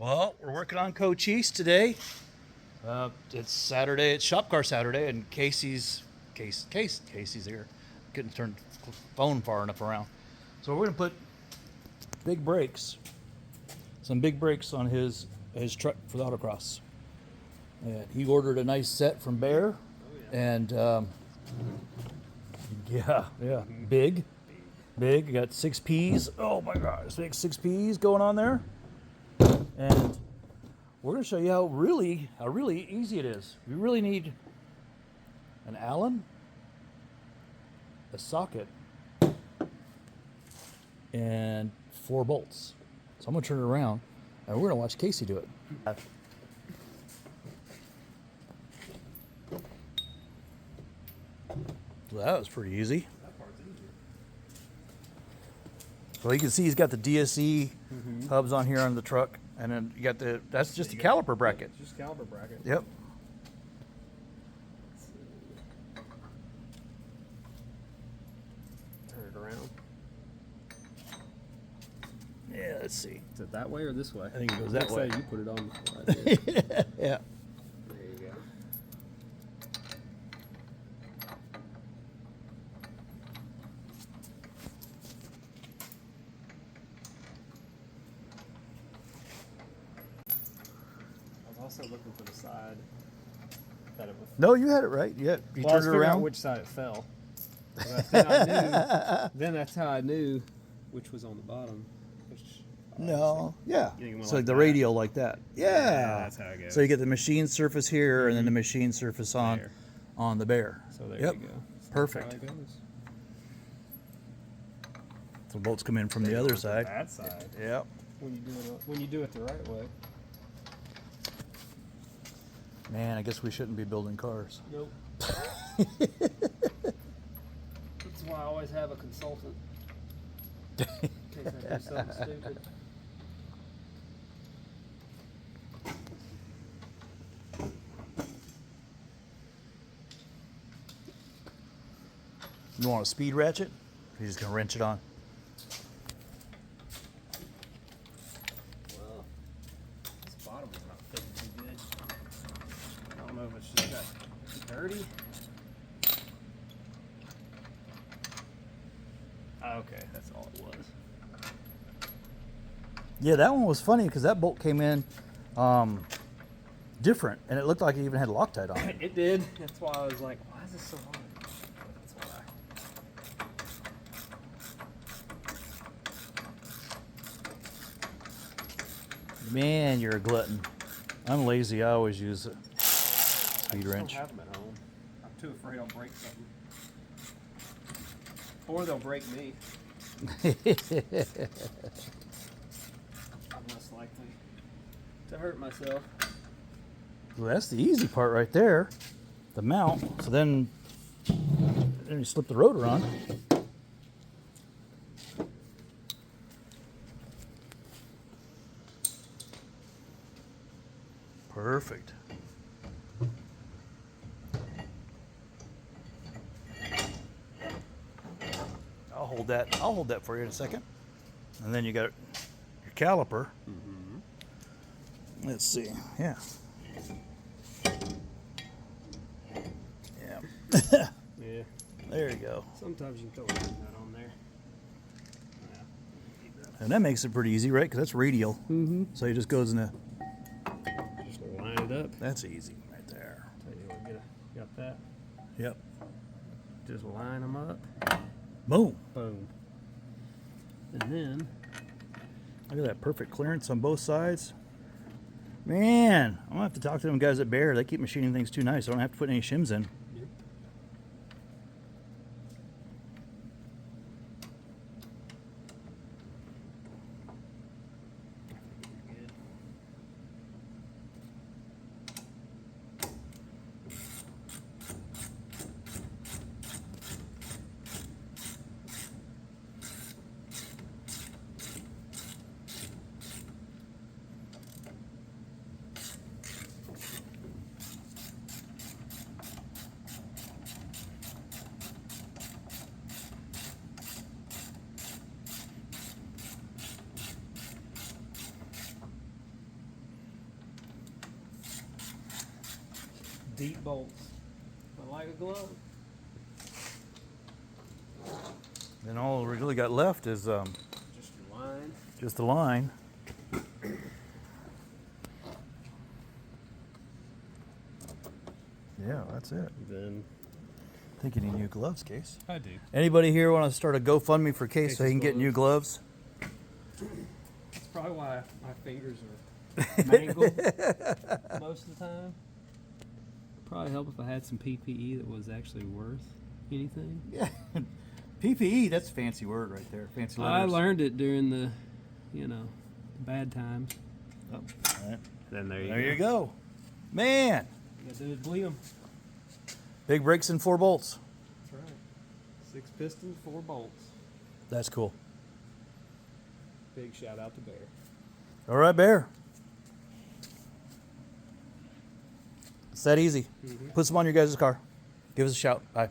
Well, we're working on Cochise today. It's Saturday. It's Shop Car Saturday, and Casey's here. Couldn't turn the phone far enough around. So we're gonna put big brakes, some big brakes on his truck for the autocross. And he ordered a nice set from Baer, and big. You got 6 Ps. Oh my God, there's big 6 Ps going on there. And we're going to show you how really easy it is. We really need an Allen, a socket, and 4 bolts. So I'm going to turn it around, and we're going to watch Casey do it. Well, that was pretty easy. Well, you can see he's got the DSE hubs on here on the truck, and then you got that's just a caliper bracket. Just caliper bracket. Yep. Turn it around. Yeah, let's see. Is it that way or this way? I think it goes that way. You put it on before I did. Yeah. There you go. Also looking for the side that it was. No, you had it right. Yeah, you Well, turned it around. Out which side it fell. Then that's how I knew which was on the bottom. No, yeah. So like the that? radial like that. Yeah. That's how it goes. So you get the machine surface here, and then the machine surface on the Baer. So there yep. you go. So Perfect. that's how it goes. So bolts come in from the other side. That side. Yep. When you do it the right way. Man, I guess we shouldn't be building cars. Nope. That's why I always have a consultant. In case I do something stupid. You want a speed ratchet? Or you're just gonna wrench it on? Well, this bottom is not fitting too good. I don't know if it's just got dirty. Okay, that's all it was. Yeah, that one was funny because that bolt came in different, and it looked like it even had Loctite on it. It did. That's why I was like, why is this so hard? That's why. Man, you're a glutton. I'm lazy. I always use a speed wrench. I don't have them at home. I'm too afraid I'll break something. Or they'll break me. I'm less likely to hurt myself. Well, that's the easy part right there, the mount. So then you slip the rotor on. Perfect. I'll hold that for you in a second. And then you got your caliper. Let's see. Yeah. Yeah. Yeah. There you go. Sometimes you can throw that on there. Yeah. And that makes it pretty easy, right? Because that's radial. So it just goes in a... Just line it up. That's easy right there. Tell you what, got that. Yep. Just line them up. Boom. Boom. And then Look at that perfect clearance on both sides. Man, I'm gonna have to talk to them guys at Baer. They keep machining things too nice. I don't have to put any shims in. deep bolts. But like a glove. Then all we really got left is Just your line. just the line. Yeah, that's it. Then I think you need new gloves, Case. I do. Anybody here want to start a GoFundMe for Case so he can get new gloves? That's probably why my fingers are mangled most of the time. Probably help if I had some PPE that was actually worth anything. Yeah. PPE, that's a fancy word right there. Fancy letters. I learned it during the, bad times. Oh, all right. Then there There you go. Man, You gotta do is bleed them. big brakes and 4 bolts. That's right. 6 pistons, 4 bolts. That's cool. Big shout out to Baer. All right, Bear. It's that easy. Put some on your guys' car. Give us a shout. Bye.